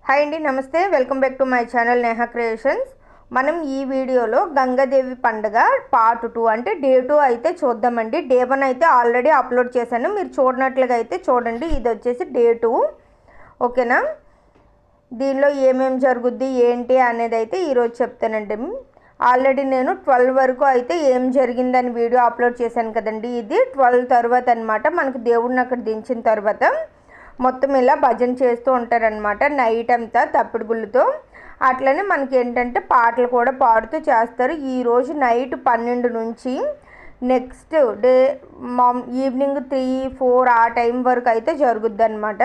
Hi అండి, నమస్తే. Welcome back to my channel Neha creations. మనం ఈ వీడియోలో గంగాదేవి పండుగ పార్ట్ 2 అంటే డే 2 అయితే చూద్దామండి. డే 1 అయితే ఆల్రెడీ అప్లోడ్ చేశాను, మీరు చూడనట్లుగా అయితే చూడండి. ఇది వచ్చేసి డే 2, ఓకేనా. దీనిలో ఏమేమి జరుగుద్ది ఏంటి అనేది అయితే ఈరోజు చెప్తానండి. ఆల్రెడీ నేను 12 వరకు అయితే ఏం జరిగిందని వీడియో అప్లోడ్ చేశాను కదండి. ఇది 12 తర్వాత అనమాట. మనకి దేవుడిని అక్కడ దించిన తర్వాత మొత్తం ఇలా భజన చేస్తూ ఉంటారనమాట నైట్ అంతా తప్పిడి గుళ్ళతో. అట్లనే మనకి ఏంటంటే పాటలు కూడా పాడుతూ చేస్తారు. ఈరోజు నైట్ 12 నుంచి నెక్స్ట్ డే ఈవినింగ్ 3-4 ఆ టైం వరకు అయితే జరుగుద్ది అనమాట.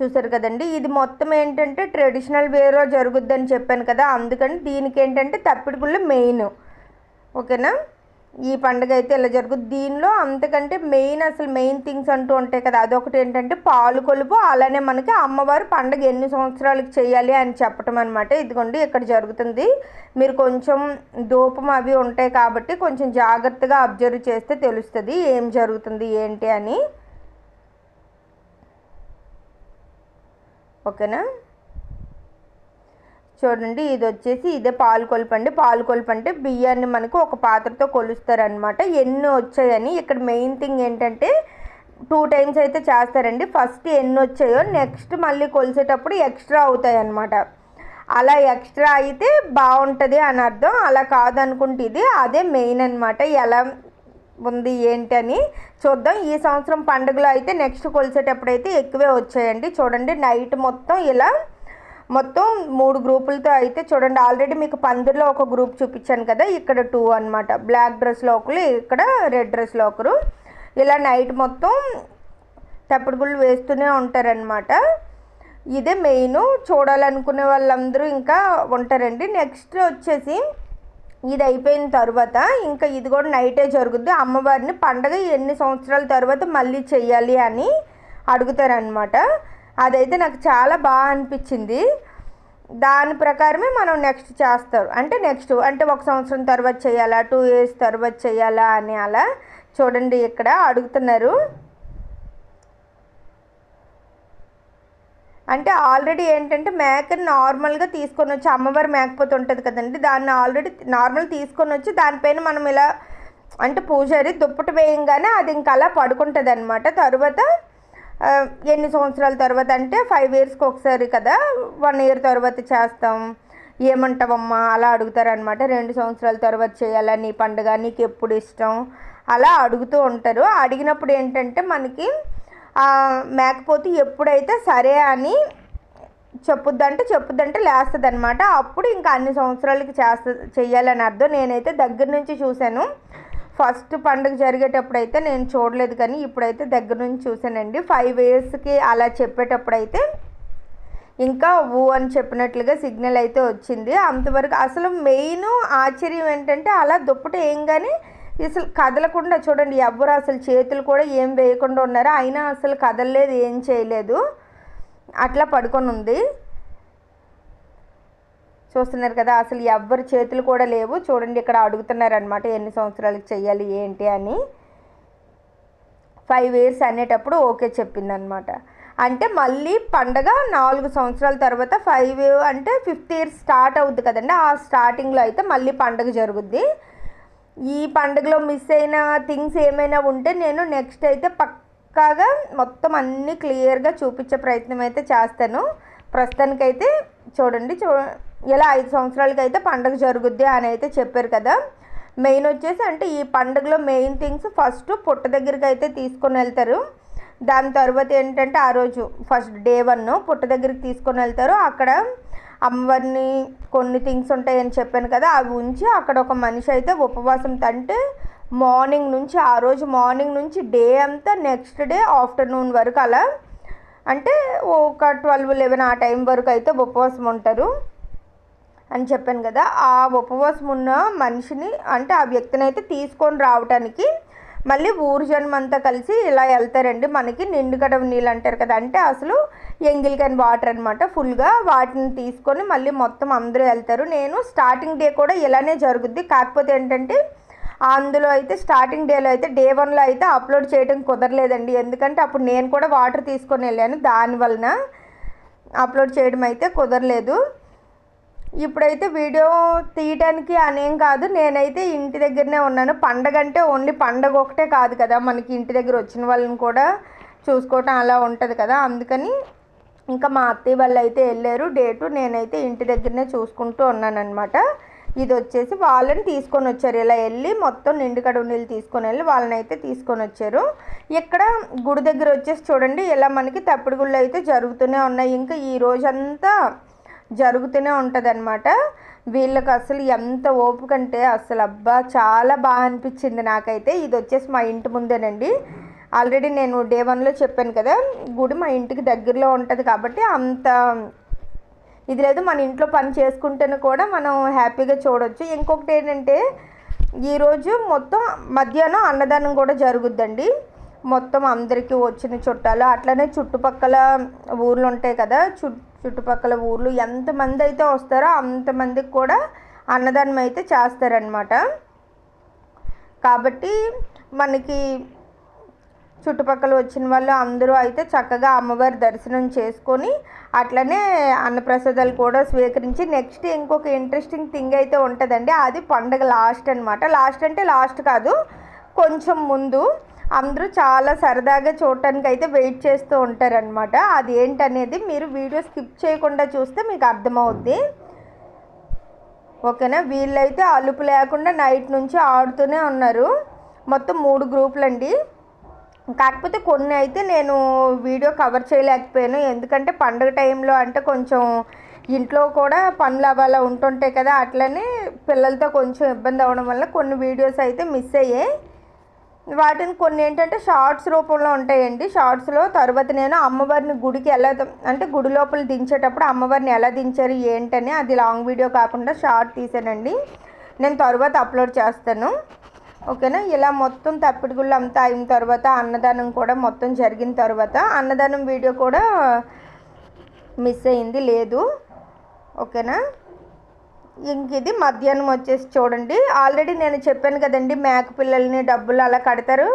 చూసారు కదండి. ఇది మొత్తం ఏంటంటే ట్రెడిషనల్ వేలో జరుగుద్దని చెప్పాను కదా, అందుకని దీనికి ఏంటంటే తప్పిడి గుళ్ళు మెయిన్, ఓకేనా. ఈ పండుగ అయితే ఇలా జరుగుద్ది. దీనిలో అంతకంటే మెయిన్ థింగ్స్ అంటూ ఉంటాయి కదా, అదొకటి ఏంటంటే పాలు కొలుపు. అలానే మనకి అమ్మవారు పండుగ ఎన్ని సంవత్సరాలకు చేయాలి అని చెప్పటం అనమాట. ఇదిగోండి ఇక్కడ జరుగుతుంది. మీరు కొంచెం ధూపం అవి ఉంటాయి కాబట్టి కొంచెం జాగ్రత్తగా అబ్జర్వ్ చేస్తే తెలుస్తుంది ఏం జరుగుతుంది ఏంటి అని, ఓకేనా. చూడండి, ఇది వచ్చేసి ఇదే పాలు కొలుపు అండి. పాలు కొలుపు అంటే బియ్యాన్ని మనకు ఒక పాత్రతో కొలుస్తారనమాట ఎన్ని వచ్చాయని. ఇక్కడ మెయిన్ థింగ్ ఏంటంటే 2 టైమ్స్ అయితే చేస్తారండి. ఫస్ట్ ఎన్ని వచ్చాయో నెక్స్ట్ మళ్ళీ కొలిసేటప్పుడు ఎక్స్ట్రా అవుతాయి అన్నమాట. అలా ఎక్స్ట్రా అయితే బాగుంటుంది అని అర్థం. అలా కాదనుకుంటే ఇది అదే మెయిన్ అనమాట. ఎలా ఉంది ఏంటి అని చూద్దాం. ఈ సంవత్సరం పండుగలో అయితే నెక్స్ట్ కొలిసేటప్పుడు అయితే ఎక్కువే వచ్చాయండి. చూడండి నైట్ మొత్తం ఇలా మొత్తం 3 గ్రూపులతో అయితే చూడండి. ఆల్రెడీ మీకు పందిరిలో ఒక గ్రూప్ చూపించాను కదా, ఇక్కడ 2 అనమాట. బ్లాక్ డ్రెస్లో ఒకరు, ఇక్కడ రెడ్ డ్రెస్లో ఒకరు. ఇలా నైట్ మొత్తం తప్పిడి గుళ్ళు వేస్తూనే ఉంటారనమాట. ఇదే మెయిన్. చూడాలనుకునే వాళ్ళందరూ ఇంకా ఉంటారండి. నెక్స్ట్ వచ్చేసి ఇది అయిపోయిన తర్వాత ఇంకా ఇది కూడా నైటే జరుగుద్ది. అమ్మవారిని పండగ ఎన్ని సంవత్సరాల తర్వాత మళ్ళీ చెయ్యాలి అని అడుగుతారనమాట. అదైతే నాకు చాలా బాగా అనిపించింది. దాని ప్రకారమే మనం నెక్స్ట్ చేస్తారు. అంటే నెక్స్ట్ అంటే 1 సంవత్సరం తర్వాత చేయాలా, 2 ఇయర్స్ తర్వాత చేయాలా అని అలా చూడండి ఇక్కడ అడుగుతున్నారు. అంటే ఆల్రెడీ ఏంటంటే మేకని నార్మల్గా తీసుకొని వచ్చి, అమ్మవారి మేకపోతే ఉంటుంది కదండి, దాన్ని ఆల్రెడీ నార్మల్ తీసుకొని వచ్చి దానిపైన మనం ఇలా అంటే పూజారి దుప్పటి వేయంగానే అది ఇంకా అలా పడుకుంటుంది అనమాట. తర్వాత ఎన్ని సంవత్సరాల తర్వాత అంటే 5 ఇయర్స్కి ఒకసారి కదా, 1 ఇయర్ తర్వాత చేస్తాం, ఏమంటావమ్మా అలా అడుగుతారనమాట. 2 సంవత్సరాల తర్వాత చేయాలా నీ పండుగ, నీకు ఎప్పుడు ఇష్టం అలా అడుగుతూ ఉంటారు. అడిగినప్పుడు ఏంటంటే మనకి మేకపోతే ఎప్పుడైతే సరే అని చెప్పుద్దంటే లేస్తుంది అనమాట. అప్పుడు ఇంకా అన్ని సంవత్సరాలకి చెయ్యాలని అర్థం. నేనైతే దగ్గర నుంచి చూశాను. ఫస్ట్ పండుగ జరిగేటప్పుడు అయితే నేను చూడలేదు, కానీ ఇప్పుడైతే దగ్గర నుంచి చూశానండి. 5 ఇయర్స్కి అలా చెప్పేటప్పుడు అయితే ఇంకా అని చెప్పినట్లుగా సిగ్నల్ అయితే వచ్చింది. అంతవరకు అసలు మెయిన్ ఆశ్చర్యం ఏంటంటే అలా దుప్పటి వేయంగానే అసలు కదలకుండా చూడండి, ఎవ్వరు అసలు చేతులు కూడా ఏం వేయకుండా ఉన్నారు, అయినా అసలు కదలలేదు, ఏం చేయలేదు, అట్లా పడుకొని ఉంది. చూస్తున్నారు కదా, అసలు ఎవ్వరి చేతులు కూడా లేవు. చూడండి ఇక్కడ అడుగుతున్నారనమాట ఎన్ని సంవత్సరాలకు చెయ్యాలి ఏంటి అని. 5 ఇయర్స్ అనేటప్పుడు ఓకే చెప్పిందనమాట. అంటే మళ్ళీ పండగ 4 సంవత్సరాల తర్వాత 5 అంటే 5th ఇయర్ స్టార్ట్ అవుద్ది కదండి. ఆ స్టార్టింగ్లో అయితే మళ్ళీ పండగ జరుగుద్ది. ఈ పండుగలో మిస్ అయిన థింగ్స్ ఏమైనా ఉంటే నేను నెక్స్ట్ అయితే పక్కాగా మొత్తం అన్నీ క్లియర్గా చూపించే ప్రయత్నం అయితే చేస్తాను. ప్రస్తుతానికైతే చూడండి ఇలా 5 సంవత్సరాలకి అయితే పండుగ జరుగుద్ది అని అయితే చెప్పారు కదా. మెయిన్ వచ్చేసి అంటే ఈ పండుగలో మెయిన్ థింగ్స్ ఫస్ట్ పుట్ట దగ్గరికి అయితే తీసుకొని వెళ్తారు. దాని తర్వాత ఏంటంటే ఆ రోజు ఫస్ట్ డే 1 పుట్ట దగ్గరికి తీసుకొని వెళ్తారు. అక్కడ అమ్మవారిని కొన్ని థింగ్స్ ఉంటాయని చెప్పాను కదా, అవి ఉంచి అక్కడ ఒక మనిషి అయితే ఉపవాసం అంటే మార్నింగ్ నుంచి, ఆ రోజు మార్నింగ్ నుంచి డే అంతా నెక్స్ట్ డే ఆఫ్టర్నూన్ వరకు అలా అంటే ఒక 12-11 ఆ టైం వరకు అయితే ఉపవాసం ఉంటారు అని చెప్పాను కదా. ఆ ఉపవాసం ఉన్న మనిషిని అంటే ఆ వ్యక్తిని అయితే తీసుకొని రావడానికి మళ్ళీ ఊరు జన్మంతా కలిసి ఇలా వెళ్తారండి. మనకి నిండు గడవ నీళ్ళు అంటారు కదా, అంటే అసలు ఎంగిల్ క్యాన్ వాటర్ అనమాట. ఫుల్గా వాటిని తీసుకొని మళ్ళీ మొత్తం అందరూ వెళ్తారు. నేను స్టార్టింగ్ డే కూడా ఇలానే జరుగుద్ది. కాకపోతే ఏంటంటే అందులో అయితే స్టార్టింగ్ డేలో అయితే డే 1లో అయితే అప్లోడ్ చేయడం కుదరలేదండి. ఎందుకంటే అప్పుడు నేను కూడా వాటర్ తీసుకొని వెళ్ళాను, దానివలన అప్లోడ్ చేయడం అయితే కుదరలేదు. ఇప్పుడైతే వీడియో తీయడానికి అనేం కాదు, నేనైతే ఇంటి దగ్గరనే ఉన్నాను. పండగ అంటే ఓన్లీ పండగ ఒకటే కాదు కదా, మనకి ఇంటి దగ్గర వచ్చిన వాళ్ళని కూడా చూసుకోవటం అలా ఉంటుంది కదా. అందుకని ఇంకా మా అత్తయ్య వాళ్ళు అయితే వెళ్ళారు డేటు, నేనైతే ఇంటి దగ్గరనే చూసుకుంటూ ఉన్నానన్నమాట. ఇది వచ్చేసి వాళ్ళని తీసుకొని వచ్చారు, ఇలా వెళ్ళి మొత్తం నిండు కడుగు నీళ్ళు తీసుకొని వెళ్ళి వాళ్ళని అయితే తీసుకొని వచ్చారు. ఇక్కడ గుడి దగ్గర వచ్చేసి చూడండి, ఇలా మనకి తప్పిడి గుళ్ళు అయితే జరుగుతూనే ఉన్నాయి. ఇంకా ఈ రోజంతా జరుగుతూనే ఉంటుంది అనమాట. వీళ్ళకి అసలు ఎంత ఓపిక అంటే అసలు అబ్బా చాలా బాగా అనిపించింది నాకైతే. ఇది వచ్చేసి మా ఇంటి ముందేనండి. ఆల్రెడీ నేను డే 1లో చెప్పాను కదా, గుడి మా ఇంటికి దగ్గరలో ఉంటుంది కాబట్టి అంత ఇది లేదు. మన ఇంట్లో పని చేసుకుంటేనే కూడా మనం హ్యాపీగా చూడవచ్చు. ఇంకొకటి ఏంటంటే ఈరోజు మొత్తం మధ్యాహ్నం అన్నదానం కూడా జరుగుద్దండి. మొత్తం అందరికీ వచ్చిన చుట్టాలు, అట్లనే చుట్టుపక్కల ఊర్లు ఉంటాయి కదా, చుట్టుపక్కల ఊర్లు ఎంతమంది అయితే వస్తారో అంతమందికి కూడా అన్నదానం అయితే చేస్తారనమాట. కాబట్టి మనకి చుట్టుపక్కల వచ్చిన వాళ్ళు అందరూ అయితే చక్కగా అమ్మవారి దర్శనం చేసుకొని అట్లనే అన్నప్రసాదాలు కూడా స్వీకరించి నెక్స్ట్ ఇంకొక ఇంట్రెస్టింగ్ థింగ్ అయితే ఉంటుందండి. అది పండగ లాస్ట్ అనమాట. లాస్ట్ అంటే లాస్ట్ కాదు, కొంచెం ముందు అందరూ చాలా సరదాగా చూడటానికి అయితే వెయిట్ చేస్తూ ఉంటారనమాట. అది ఏంటనేది మీరు వీడియో స్కిప్ చేయకుండా చూస్తే మీకు అర్థమవుద్ది. ఓకేనా. వీళ్ళైతే అలుపు లేకుండా నైట్ నుంచి ఆడుతూనే ఉన్నారు. మొత్తం 3 గ్రూపులు అండి. కాకపోతే కొన్ని అయితే నేను వీడియో కవర్ చేయలేకపోయాను, ఎందుకంటే పండుగ టైంలో అంటే కొంచెం ఇంట్లో కూడా పనులు అలా ఉంటుంటాయి కదా, అట్లనే పిల్లలతో కొంచెం ఇబ్బంది అవ్వడం వల్ల కొన్ని వీడియోస్ అయితే మిస్ అయ్యాయి. వాటిని కొన్ని ఏంటంటే షార్ట్స్ రూపంలో ఉంటాయండి. షార్ట్స్లో తర్వాత నేను అమ్మవారిని గుడికి ఎలా అంటే గుడి లోపల దించేటప్పుడు అమ్మవారిని ఎలా దించారు ఏంటని అది లాంగ్ వీడియో కాకుండా షార్ట్ తీసానండి. నేను తర్వాత అప్లోడ్ చేస్తాను. ఓకేనా. ఇలా మొత్తం తప్పిడి గుళ్ళు అంతా అయిన తర్వాత అన్నదానం కూడా మొత్తం జరిగిన తర్వాత అన్నదానం వీడియో కూడా మిస్ అయింది, లేదు. ఓకేనా. ఇంక ఇది మధ్యాహ్నం వచ్చేసి చూడండి, ఆల్రెడీ నేను చెప్పాను కదండి మేక పిల్లల్ని డబ్బులు అలా కడతారు,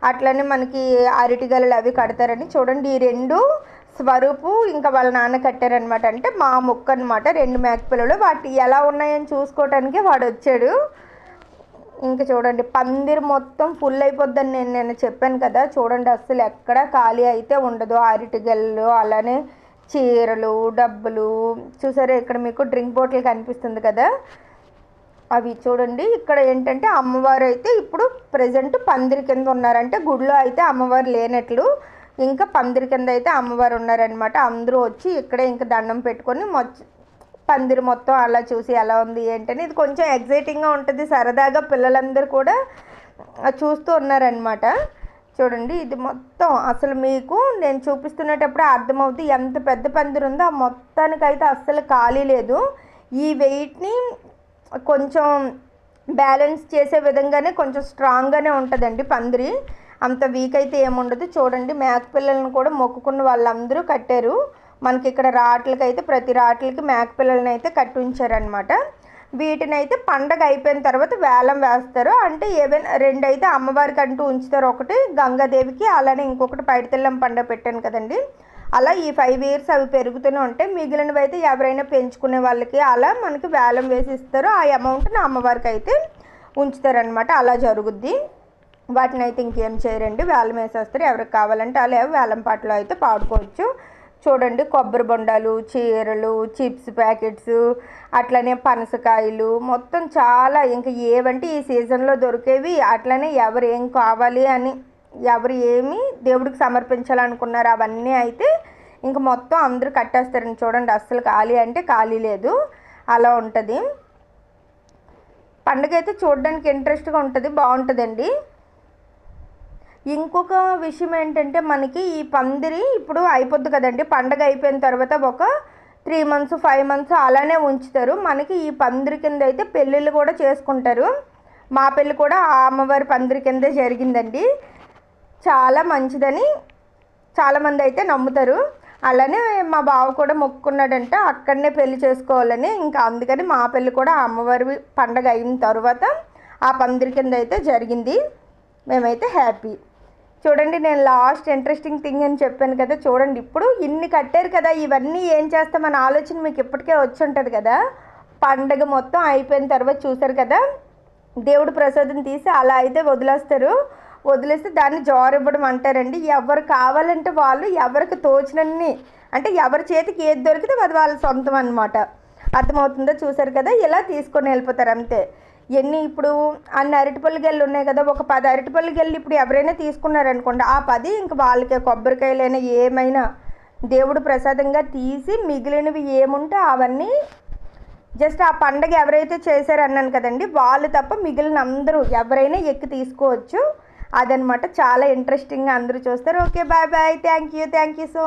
అట్లనే మనకి అరటిగలలు అవి కడతారని. చూడండి ఈ 2 స్వరూపు ఇంకా వాళ్ళ నాన్న కట్టారనమాట. అంటే మా ముక్క అనమాట, 2 మేక పిల్లలు. వాటి ఎలా ఉన్నాయని చూసుకోవటానికి వాడు వచ్చాడు. ఇంకా చూడండి పందిరి మొత్తం ఫుల్ అయిపోద్దని నేను చెప్పాను కదా. చూడండి అస్సలు ఎక్కడ ఖాళీ అయితే ఉండదు. అరటిగళ్ళు, అలానే చీరలు, డబ్బులు చూసారా. ఇక్కడ మీకు డ్రింక్ బాటిల్ కనిపిస్తుంది కదా, అవి చూడండి. ఇక్కడ ఏంటంటే అమ్మవారు అయితే ఇప్పుడు ప్రజెంట్ పందిరి కింద ఉన్నారంటే గుడిలో అయితే అమ్మవారు లేనట్లు, ఇంకా పందిరి కింద అయితే అమ్మవారు ఉన్నారనమాట. అందరూ వచ్చి ఇక్కడే ఇంకా దండం పెట్టుకొని పందిరి మొత్తం అలా చూసి ఎలా ఉంది ఏంటని ఇది కొంచెం ఎగ్జైటింగ్గా ఉంటుంది, సరదాగా పిల్లలందరూ కూడా చూస్తూ ఉన్నారనమాట. చూడండి ఇది మొత్తం అసలు మీకు నేను చూపిస్తున్నప్పుడు అర్థమవుతుంది ఎంత పెద్ద పందిరి ఉందో. ఆ మొత్తానికైతే అస్సలు ఖాళీ లేదు. ఈ వెయిట్ని కొంచెం బ్యాలెన్స్ చేసే విధంగానే కొంచెం స్ట్రాంగ్గానే ఉంటుందండి పందిరి, అంత వీక్ అయితే ఏముండదు. చూడండి మేక పిల్లలను కూడా మొక్కుకున్న వాళ్ళందరూ కట్టారు. మనకి ఇక్కడ రాట్లకైతే ప్రతి రాట్లకి మేక పిల్లలని అయితే కట్టి ఉంచారనమాట. వీటినైతే పండగ అయిపోయిన తర్వాత వేలం వేస్తారు. అంటే ఏవైనా 2 అయితే అమ్మవారికి అంటూ ఉంచుతారు, ఒకటి గంగాదేవికి, అలానే ఇంకొకటి పైడితెల్లం పండుగ పెట్టాను కదండి, అలా ఈ 5 ఇయర్స్ అవి పెరుగుతూనే ఉంటాయి. మిగిలినవి అయితే ఎవరైనా పెంచుకునే వాళ్ళకి అలా మనకి వేలం వేసి ఇస్తారు. ఆ అమౌంట్ని అమ్మవారికి అయితే ఉంచుతారనమాట. అలా జరుగుద్ది. వాటిని అయితే ఇంకేం చేయరండి, వేలం వేసేస్తారు. ఎవరికి కావాలంటే అలా వేలం పాటలో అయితే పాడుకోవచ్చు. చూడండి కొబ్బరి బొండాలు, చీరలు, చిప్స్ ప్యాకెట్స్, అట్లనే పనసకాయలు మొత్తం చాలా ఇంకా ఏవంటే ఈ సీజన్లో దొరికేవి. అట్లనే ఎవరు ఏం కావాలి అని ఎవరు ఏమి దేవుడికి సమర్పించాలనుకున్నారు అవన్నీ అయితే ఇంక మొత్తం అందరూ కట్టేస్తారండి. చూడండి అస్సలు ఖాళీ అంటే ఖాళీ లేదు, అలా ఉంటుంది. పండుగ అయితే చూడడానికి ఇంట్రెస్ట్గా ఉంటుంది, బాగుంటుందండి. ఇంకొక విషయం ఏంటంటే మనకి ఈ పందిరి ఇప్పుడు అయిపోద్ది కదండి, పండగ అయిపోయిన తర్వాత ఒక 3 months 5 months అలానే ఉంచుతారు. మనకి ఈ పందిరి కింద అయితే పెళ్ళిళ్ళు కూడా చేసుకుంటారు. మా పెళ్ళి కూడా ఆ అమ్మవారి పందిరి కిందే జరిగిందండి. చాలా మంచిదని చాలామంది అయితే నమ్ముతారు. అలానే మా బావ కూడా మొక్కుకున్నాడంట అక్కడనే పెళ్లి చేసుకోవాలని. ఇంకా అందుకని మా పెళ్ళి కూడా ఆ అమ్మవారి పండగ అయిన తర్వాత ఆ పందిరి కింద అయితే జరిగింది. మేమైతే హ్యాపీ. చూడండి, నేను లాస్ట్ ఇంట్రెస్టింగ్ థింగ్ అని చెప్పాను కదా, చూడండి ఇప్పుడు ఇన్ని కట్టారు కదా, ఇవన్నీ ఏం చేస్తామన్న ఆలోచన మీకు ఇప్పటికే వచ్చి ఉంటుంది కదా. పండగ మొత్తం అయిపోయిన తర్వాత చూసారు కదా, దేవుడు ప్రసాదం తీసి అలా అయితే వదిలేస్తారు. వదిలేస్తే దాన్ని జారివ్వడం అంటారండి. ఎవరు కావాలంటే వాళ్ళు ఎవరికి తోచినన్ని, అంటే ఎవరి చేతికి ఏది దొరికితే అది వాళ్ళ సొంతం అనమాట. అర్థమవుతుందో? చూసారు కదా, ఇలా తీసుకొని వెళ్ళిపోతారు అంతే. ఎన్ని ఇప్పుడు అన్ని అరటిపళ్ళు గెళ్ళు ఉన్నాయి కదా, ఒక 10 అరటిపళ్ళు గెళ్ళు ఇప్పుడు ఎవరైనా తీసుకున్నారనుకోండి, ఆ 10 ఇంక వాళ్ళకే కొబ్బరికాయలైనా ఏమైనా దేవుడు ప్రసాదంగా తీసి మిగిలినవి ఏముంటే అవన్నీ జస్ట్ ఆ పండగ ఎవరైతే చేశారన్నాను కదండి, వాళ్ళు తప్ప మిగిలిన అందరూ ఎవరైనా ఎక్కి తీసుకోవచ్చు. అదనమాట. చాలా ఇంట్రెస్టింగ్గా అందరూ చూస్తారు. Okay, bye bye. Thank you so